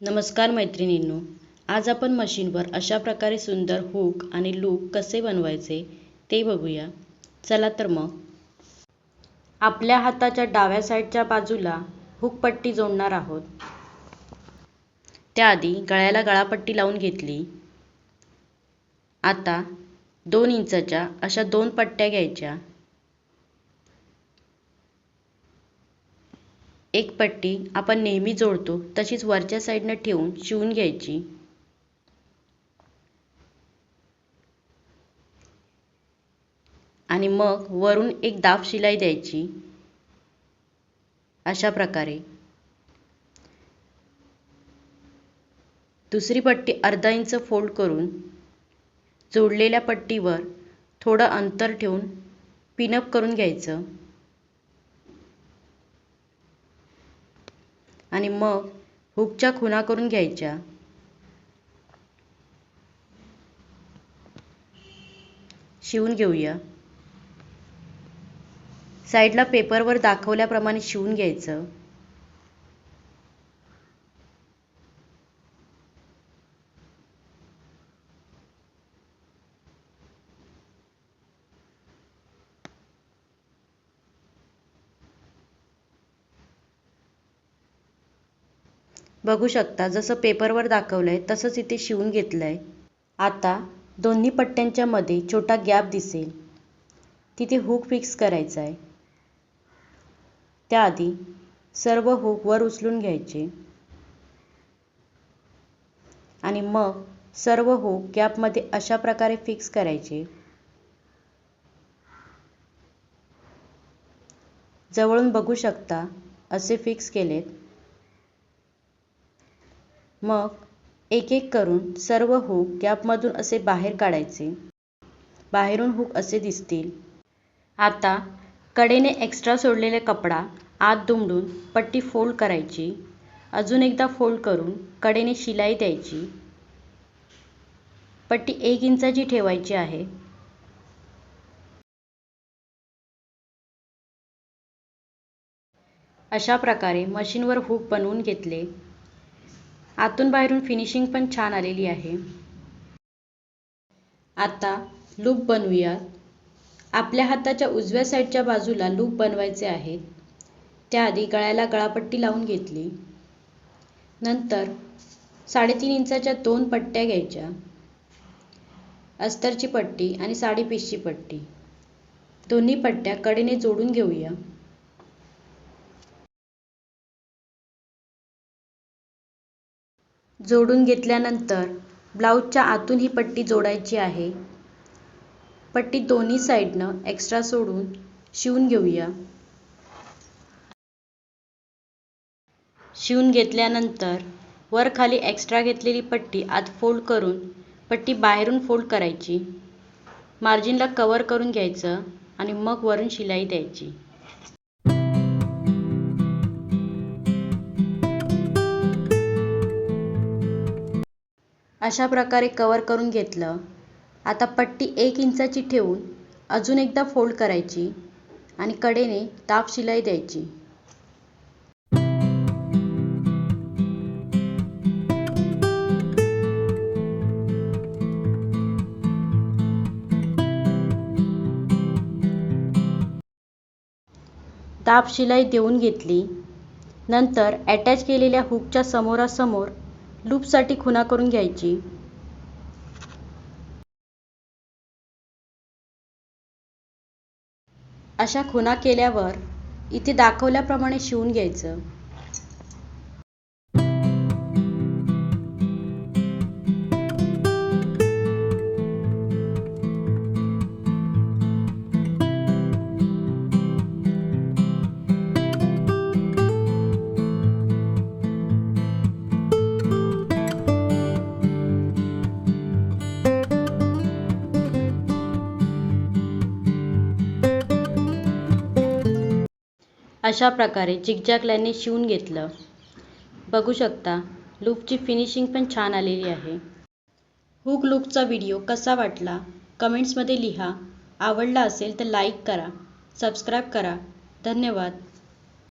नमस्कार मैत्रिणींनो, आज आपण मशीनवर अशा प्रकारे सुंदर हुक आणि लूप कसे बनवायचे ते बघूया. चला तर मग. आपल्या हाताच्या डाव्या साईडच्या बाजूला हुक पट्टी जोडणार आहोत. त्याआधी गळ्याला गळापट्टी लावून घेतली. आता 2 इंचाच्या अशा 2 पट्ट्या घ्यायच्या. एक पट्टी आपण नेहमी जोडतो तशीच वरच्या साईडनं ठेवून शिवून घ्यायची. आणि मग वरून एक दाब शिलाई द्यायची अशा प्रकारे. दुसरी पट्टी अर्धा इंच फोल्ड करून जोडलेल्या पट्टीवर थोडं अंतर ठेवून पिनअप करून घ्यायचं. आणि मग हुकच्या खुणा करून घ्यायच्या. शिवून घेऊया. साईडला पेपरवर दाखवल्याप्रमाणे शिवून घ्यायचं. बघू शकता जसं पेपरवर दाखवलंय तसंच इथे शिवून घेतलंय. आता दोन्ही पट्ट्यांच्या मध्ये छोटा गॅप दिसेल तिथे हुक फिक्स करायचा आहे. त्याआधी सर्व हुक वर उचलून घ्यायचे आणि मग सर्व हुक गॅपमध्ये अशा प्रकारे फिक्स करायचे. जवळून बघू शकता असे फिक्स केलेत. मग एक एक करून सर्व हुक गॅपमधून असे बाहेर काढायचे. बाहेरून हुक असे दिसतील. आता कडेने एक्स्ट्रा सोडलेला कपडा आत दुमडून पट्टी फोल्ड करायची. अजून एकदा फोल्ड करून कडेने शिलाई द्यायची. पट्टी 1 इंचाची ठेवायची आहे. अशा प्रकारे मशीनवर हुक बनवून घेतले. आतून बाहेरून फिनिशिंग पण छान आलेली आहे. आता लूप बनवूया. आपल्या हाताच्या उजव्या साईडच्या बाजूला लूप बनवायचे आहेत. त्याआधी गळ्याला गळापट्टी लावून घेतली. नंतर 3.5 इंचाच्या 2 पट्ट्या घ्यायच्या. अस्तरची पट्टी आणि साडी पीसची पट्टी दोन्ही पट्ट्या कडेने जोडून घेऊया. जोडून घेतल्यानंतर ब्लाऊजच्या आतून ही पट्टी जोडायची आहे. पट्टी दोन्ही साईडनं एक्स्ट्रा सोडून शिवून घेऊया. शिवून घेतल्यानंतर वर खाली एक्स्ट्रा घेतलेली पट्टी आत फोल्ड करून पट्टी बाहेरून फोल्ड करायची. मार्जिनला कव्हर करून घ्यायचं आणि मग वरून शिलाई द्यायची. अशा प्रकारे कव्हर करून घेतलं. आता पट्टी 1 इंचाची ठेवून अजून एकदा फोल्ड करायची आणि कडेने दाब शिलाई द्यायची. दाब शिलाई देऊन घेतली. नंतर अटॅच केलेल्या हुकच्या समोरासमोर लूपसाठी खुणा करून घ्यायची. अशा खुणा केल्यावर इथे दाखवल्याप्रमाणे शिवून घ्यायचं. अशा प्रकारे झिगझॅग लाईनने शिवून घेतलं. बघू शकता लूपची फिनिशिंग पण छान आलेली आहे. हुक लूपचा व्हिडिओ कसा वाटला कमेंट्समध्ये लिहा. आवडला असेल तर लाईक करा, सबस्क्राईब करा. धन्यवाद.